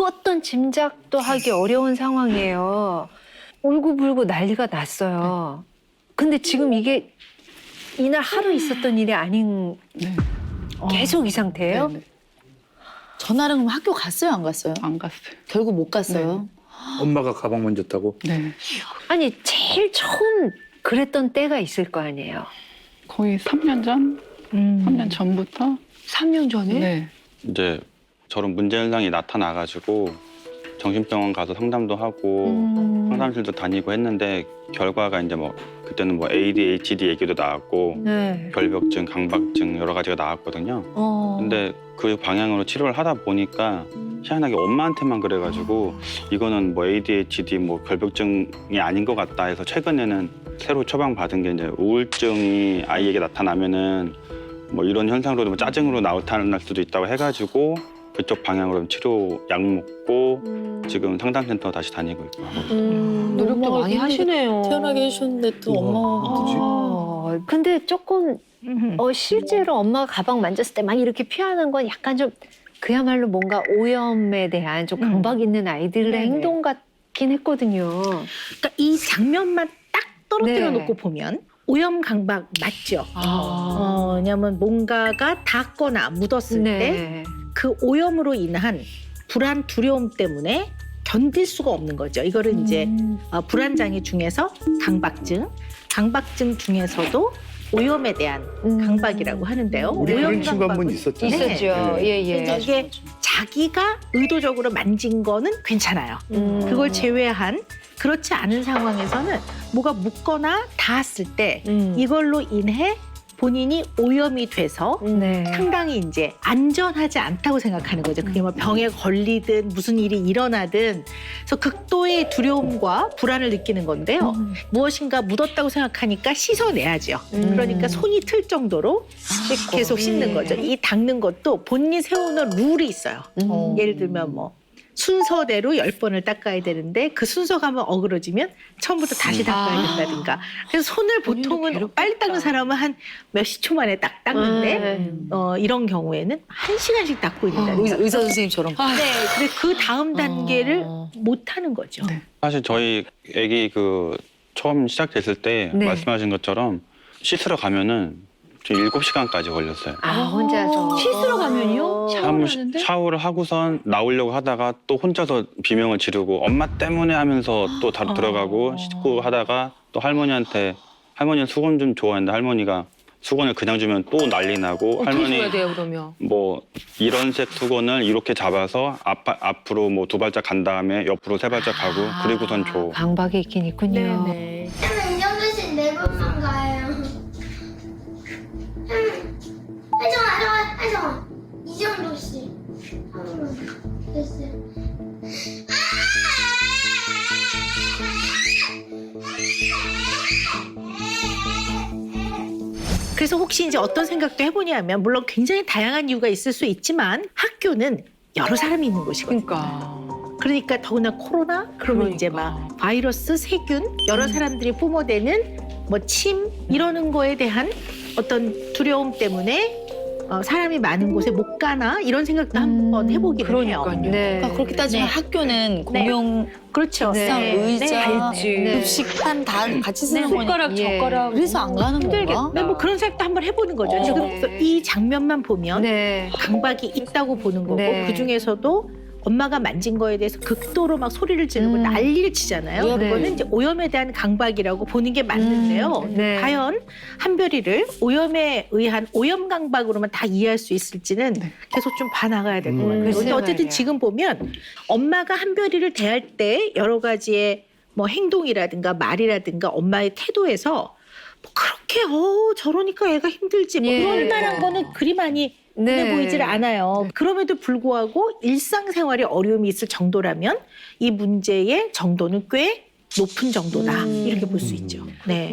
어떤 짐작도 하기 어려운 상황이에요. 울고불고 난리가 났어요. 근데 지금 이게 이날 하루 있었던 일이 아닌 네. 계속 이 상태예요? 네네. 전날은 그럼 학교 갔어요, 안 갔어요? 안 갔어요. 결국 못 갔어요. 엄마가 가방 만졌다고? 네. 아니 제일 처음 그랬던 때가 있을 거 아니에요. 거의 3년 전? 3년 전부터? 3년 전에? 네. 이제 저런 문제 현상이 나타나가지고 정신병원 가서 상담도 하고 상담실도 다니고 했는데 결과가 이제 뭐 그때는 뭐 ADHD 얘기도 나왔고 네. 결벽증, 강박증 여러 가지가 나왔거든요. 근데 그 방향으로 치료를 하다 보니까 희한하게 엄마한테만 그래가지고 이거는 뭐 ADHD 뭐 결벽증이 아닌 것 같다 해서 최근에는 새로 처방받은 게 이제 우울증이 아이에게 나타나면은 뭐 이런 현상으로 뭐 짜증으로 나타날 수도 있다고 해가지고 그쪽 방향으로 치료 약 먹고 지금 상담센터 다시 다니고 있고. 노력도 엄마가 많이 힘들게 하시네요. 태어나게 해주셨는데 또 엄마가 근데 조금 실제로 엄마가 가방 만졌을 때 막 이렇게 피하는 건 약간 좀 그야말로 뭔가 오염에 대한 좀 강박 있는 아이들의 네네. 행동 같긴 했거든요. 그러니까 이 장면만 딱 떨어뜨려 네. 놓고 보면 오염 강박 맞죠? 아. 왜냐하면 뭔가가 닿거나 묻었을 때 네. 그 오염으로 인한 불안, 두려움 때문에 견딜 수가 없는 거죠. 이거를 이제 불안 장애 중에서 강박증 중에서도 오염에 대한 강박이라고 하는데요. 우리 오염 그런 친구 한 분 강박은 있었잖아요. 있었죠. 네. 예, 예. 근데 이게 자기가 의도적으로 만진 거는 괜찮아요. 그걸 제외한 그렇지 않은 상황에서는 뭐가 묻거나 닿았을 때 이걸로 인해 본인이 오염이 돼서 네. 상당히 이제 안전하지 않다고 생각하는 거죠. 그게 뭐 병에 걸리든 무슨 일이 일어나든 그래서 극도의 두려움과 불안을 느끼는 건데요. 무엇인가 묻었다고 생각하니까 씻어내야죠. 그러니까 손이 틀 정도로 씻고. 계속 씻는 거죠. 이 닦는 것도 본인이 세우는 룰이 있어요. 예를 들면 뭐 순서대로 10번을 닦아야 되는데 그 순서가 한번 어그러지면 처음부터 다시 닦아야 된다든가. 그래서 손을 보통은 빨리 닦는 사람은 한 몇십 초 만에 딱 닦는데 이런 경우에는 1시간씩 닦고 있는다든가. 의사 선생님처럼. 네, 근데 그 다음 단계를 못 하는 거죠. 네. 사실 저희 애기 그 처음 시작됐을 때 네. 말씀하신 것처럼 씻으러 가면은 좀 7시간까지 걸렸어요. 아, 혼자서. 씻으러 가면요? 샤워를 하고선 나오려고 하다가 또 혼자서 비명을 지르고 엄마 때문에 하면서 또 들어가고 씻고 하다가 또 할머니는 수건 좀 좋아하는데 할머니가 수건을 그냥 주면 또 난리 나고 할머니 돼요, 그러면? 뭐 이런 색 수건을 이렇게 잡아서 앞으로 뭐 2발짝 간 다음에 옆으로 3발짝 가고 그리고선 줘. 강박이 있긴 있군요. 네네. 저는 이 정도씩 4번만 가요. 하정아. 이 정도씩. 됐어요. 그래서 혹시 이제 어떤 생각도 해보냐면 물론 굉장히 다양한 이유가 있을 수 있지만 학교는 여러 사람이 있는 곳이거든요. 그러니까 더구나 코로나 그러면 이제 막 바이러스, 세균 여러 사람들이 뿜어대는 뭐 침 이러는 거에 대한 어떤 두려움 때문에 사람이 많은 곳에 못 가나 이런 생각도 한번 해보기는 해요. 네. 그러니까 그렇게 따지면 학교는 공용 그렇죠. 상, 의자, 네. 급식판 다 같이 쓰는 네. 거니까. 젓가락. 그래서 안 가는 건가? 네, 뭐 그런 생각도 한번 해보는 거죠. 지금 그래서 이 장면만 보면 네. 강박이 있다고 보는 거고 네. 그 중에서도 엄마가 만진 거에 대해서 극도로 막 소리를 지르고 난리를 치잖아요. 네. 그거는 이제 오염에 대한 강박이라고 보는 게 맞는데요. 네. 과연 한별이를 오염에 의한 오염 강박으로만 다 이해할 수 있을지는 계속 좀 봐나가야 될 것 같아요. 근데 글쎄 어쨌든 말이야. 지금 보면 엄마가 한별이를 대할 때 여러 가지의 뭐 행동이라든가 말이라든가 엄마의 태도에서 뭐 그렇게 저러니까 애가 힘들지 뭐 예. 그런다는 거는 그리 많이 눈에 보이질 않아요. 그럼에도 불구하고 일상생활에 어려움이 있을 정도라면 이 문제의 정도는 꽤 높은 정도다 이렇게 볼 수 있죠. 네.